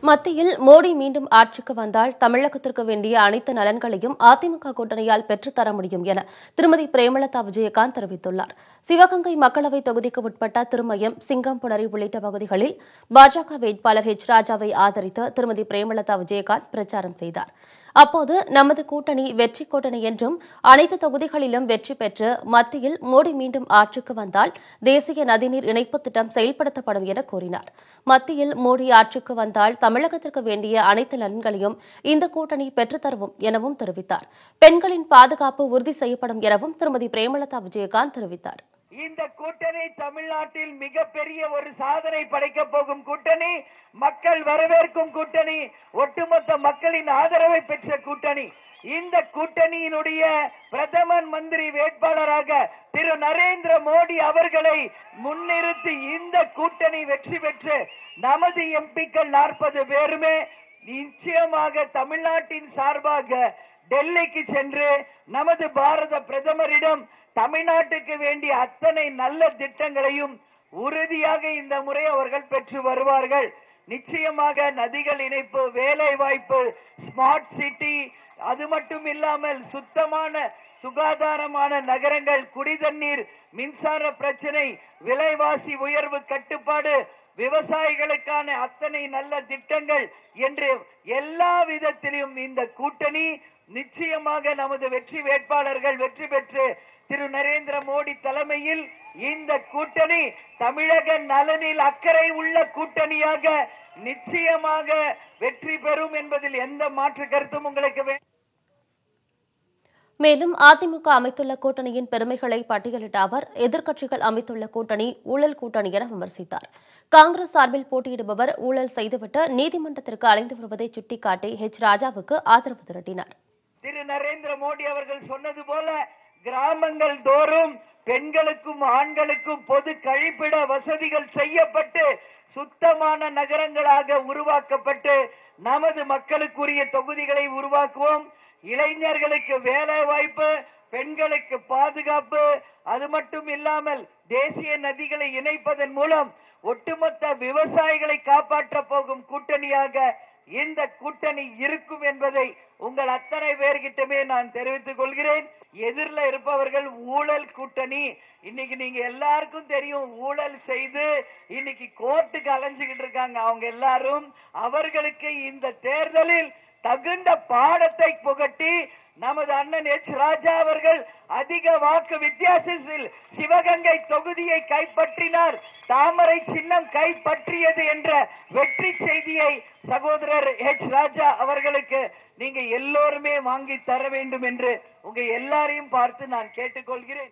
மத்தியில் மோடி மீண்டும் ஆட்சிக்கு வந்தால் தமிழகத்திற்கு வேண்டிய அனைத்து நலன்களையும் அதிமுக கூட்டணியால் பெற்றுத்தர முடியும் என திருமதி பிரேமலதா விஜயகாந்த் தெரிவித்துள்ளார். சிவகங்கை மக்களவைத் தொகுதிக்கு உட்பட்ட திருமயம், சிங்கம்புணரி உள்ளிட்ட பகுதிகளில் பாஜக வேட்பாளர் ராஜாவை ஆதரித்து திருமதி பிரேமலதா விஜயகாந்த் பிரச்சாரம் செய்தார். அப்போது நமது கூட்டணி வெற்றி கூட்டணி என்றும் அனைத்து தொகுதிகளிலும் வெற்றி பெற்று மத்தியில் மோடி மீண்டும் ஆட்சிக்கு வந்தால் தேசிய நதிநீர் இணைப்பு திட்டம் செயல்படுத்தப்படும் என கூறினார். மத்தியில் மோடி ஆட்சிக்கு வந்தால் தமிழகத்திற்கு வேண்டிய அனைத்து நலன்களையும் இந்த கூட்டணி பெற்றுத்தரும் எனவும் தெரிவித்தார். பெண்களின் பாதுகாப்பு உறுதி செய்யப்படும் எனவும் திருமதி பிரேமலதா விஜயகாந்த் தெரிவித்தார். இந்த கூட்டணி தமிழ்நாட்டில் மிகப்பெரிய ஒரு சாதனை படைக்கப் போகும் கூட்டணி, மக்கள் வரவேற்கும் கூட்டணி, ஒட்டுமொத்த மக்களின் ஆதரவை பெற்ற கூட்டணி. இந்த கூட்டணியினுடைய பிரதம மந்திரி வேட்பாளராக திரு நரேந்திர மோடி அவர்களை முன்னிறுத்தி இந்த கூட்டணி வெற்றி பெற்று நமது எம்பிக்கள் 40 பேருமே நிச்சயமாக தமிழ்நாட்டின் சார்பாக டெல்லிக்கு சென்று நமது பாரத பிரதமரிடம் தமிழ்நாட்டுக்கு வேண்டிய அத்தனை நல்ல திட்டங்களையும் உறுதியாக இந்த முறை அவர்கள் பெற்று வருவார்கள். நிச்சயமாக நதிகள் இணைப்பு, வேலை வாய்ப்பு, ஸ்மார்ட் சிட்டி, அது மட்டும் இல்லாமல் சுத்தமான சுகாதாரமான நகரங்கள், குடிதண்ணீர், மின்சார பிரச்சனை, விலைவாசி உயர்வு கட்டுப்பாடு, விவசாயிகளுக்கான அத்தனை நல்ல திட்டங்கள் என்று எல்லா விதத்திலும் இந்த கூட்டணி நிச்சயமாக நமது வெற்றி வேட்பாளர்கள் வெற்றி பெற்று திரு நரேந்திர மோடி தலைமையில் இந்த கூட்டணி தமிழக நலனில் அக்கறை உள்ள கூட்டணியாக நிச்சயமாக வெற்றி பெறும் என்பதில் எந்த மாற்று கருத்தும் உங்களுக்கு வேண்டும். மேலும் அதிமுக அமைத்துள்ள கூட்டணியின் பெருமைகளை பட்டியலிட்ட அவர் எதிர்க்கட்சிகள் அமைத்துள்ள கூட்டணி ஊழல் கூட்டணி என விமர்சித்தார். காங்கிரஸ் சார்பில் போட்டியிடுபவர் ஊழல் செய்துவிட்டு நீதிமன்றத்திற்கு அலைந்து வருவதை சுட்டிக்காட்டி ராஜாவுக்கு ஆதரவு திரட்டினார். திரு நரேந்திர மோடி அவர்கள் சொன்னது போல கிராமங்கள் தோறும் பெண்களுக்கும் ஆண்களுக்கும் பொது கழிப்பிட வசதிகள் செய்யப்பட்டு சுத்தமான நகரங்களாக உருவாக்கப்பட்டு நமது மக்களுக்குரிய தொகுதிகளை உருவாக்குவோம். இளைஞர்களுக்கு வேலை வாய்ப்பு, பெண்களுக்கு பாதுகாப்பு, அது மட்டும் இல்லாமல் தேசிய நதிகளை இணைப்பதன் மூலம் ஒட்டுமொத்த விவசாயிகளை காப்பாற்ற போகும் கூட்டணியாக இந்த கூட்டணி இருக்கும் என்பதை உங்கள் அத்தனை பேர்கிட்டமே நான் தெரிவித்துக் கொள்கிறேன். எதிரில் இருப்பவர்கள் ஊழல் கூட்டணி. இன்னைக்கு நீங்க எல்லாருக்கும் தெரியும், ஊழல் செய்து இன்னைக்கு கோர்ட்டுக்கு அலைஞ்சுகிட்டு இருக்காங்க அவங்க எல்லாரும். அவர்களுக்கு இந்த தேர்தலில் தகுந்த பாடத்தை புகட்டி நமது அண்ணன் ராஜா அவர்கள் அதிக வாக்கு வித்தியாசத்தில் சிவகங்கை தொகுதியை கைப்பற்றினார். தாமரை சின்னம் கைப்பற்றியது என்ற வெற்றி செய்தியை சகோதரர் ராஜா அவர்களுக்கு நீங்க எல்லோருமே வாங்கி தர வேண்டும் என்று உங்க எல்லாரையும் பார்த்து நான் கேட்டுக்கொள்கிறேன்.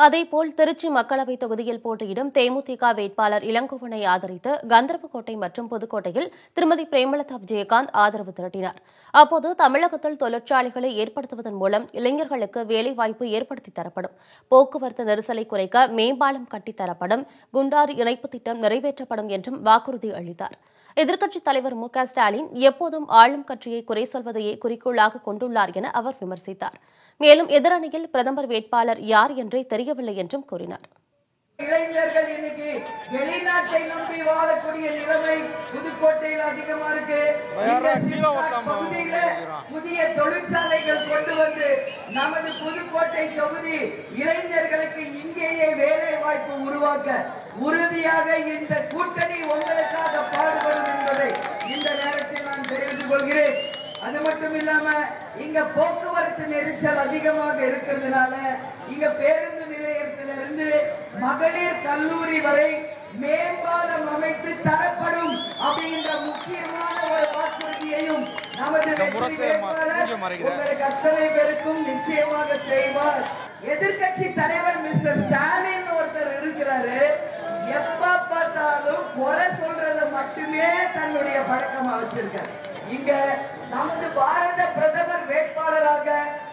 அதேபோல் திருச்சி மக்களவைத் தொகுதியில் போட்டியிடும் தேமுதிக வேட்பாளர் இளங்கோவனை ஆதரித்து கந்தர்வக்கோட்டை மற்றும் புதுக்கோட்டையில் திருமதி பிரேமலதா விஜயகாந்த் ஆதரவு திரட்டினார். அப்போது தமிழகத்தில் தொழிற்சாலைகளை ஏற்படுத்துவதன் மூலம் இளைஞர்களுக்கு வேலைவாய்ப்பு ஏற்படுத்தி தரப்படும், போக்குவரத்து நெரிசலை குறைக்க மேம்பாலம் கட்டித்தரப்படும், குண்டாறு இணைப்பு திட்டம் நிறைவேற்றப்படும் என்றும் வாக்குறுதி அளித்தார். எதிர்க்கட்சித் தலைவர் ஸ்டாலின் எப்போதும் ஆளும் கட்சியை குறை சொல்வதையே குறிக்கோளாக கொண்டுள்ளார் என அவர் விமர்சித்தார். மேலும் எதிரணியில் பிரதமர் வேட்பாளர் யார் என்றே தெரியவில்லை என்றும் கூறினார். இளைஞர்கள் இன்னைக்கு வெளிநாட்டை நம்பி வாழக்கூடிய நிலைமை புதுக்கோட்டையில் அதிகமா இருக்கு. பகுதியில புதிய தொழிற்சாலைகள் கொண்டு வந்து நமது புதுக்கோட்டை தொகுதி இளைஞர்களுக்கு இங்கேயே வேலை வாய்ப்பு உருவாக்க உறுதியாக இந்த கூட்டணி உங்களுக்காக பாடுபடும் என்பதை இந்த நேரத்தில் நான் தெரிவித்துக் கொள்கிறேன். அது மட்டும் இல்லாம இங்க போக்குவரத்து நெரிசல் அதிகமாக இருக்கிறதுனால இங்க பேருந்து நிலையத்திலிருந்து மகளிர் கல்லூரி வரை மேம்பாலம் அமைத்து தரப்படும் அப்படின்ற முக்கியமான ஒரு வாக்குறுதியையும் நமது உங்களுக்கு அத்தனை பேருக்கும் நிச்சயமாக செய்வார். எதிர்கட்சி தலைவர் மிஸ்டர் ஸ்டாலின் ஒருத்தர் இருக்கிறாரு. எப்ப பார்த்தாலும் குறை சொல்றத மட்டுமே தன்னுடைய பழக்கமா வச்சிருக்காரு. இங்க நமது பாரத பிரதமர் வேட்பாளராக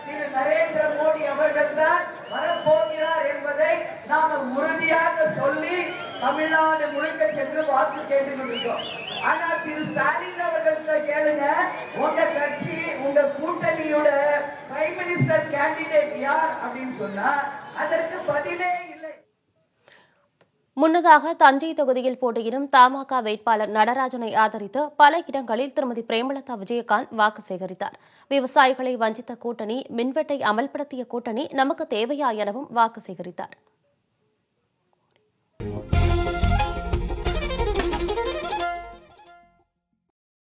திரு நரேந்திர மோடி அவர்கள் தான் வரப்போகிறார் என்பதை நாம உறுதியாக சொல்லி தமிழ்நாடு முழுக்க சென்று வாக்கு கேட்டுக்கொண்டிருக்கோம். ஆனா திரு ஸ்டாலின் அவர்கள்ட்ட கேளுங்க, உங்க கட்சி உங்க கூட்டணியோட பிரைம் மினிஸ்டர் கேண்டிடேட் யார் அப்படின்னு சொன்னா அதற்கு பதிலே இல்லை. முன்னதாக தஞ்சை தொகுதியில் போட்டியிடும் தமாக வேட்பாளர் நடராஜனை ஆதரித்து பல இடங்களில் திருமதி பிரேமலதா விஜயகாந்த் வாக்கு சேகரித்தார். விவசாயிகளை வஞ்சித்த கூட்டணி, மின்வெட்டை அமல்படுத்திய கூட்டணி நமக்கு தேவையா எனவும் வாக்கு சேகரித்தார்.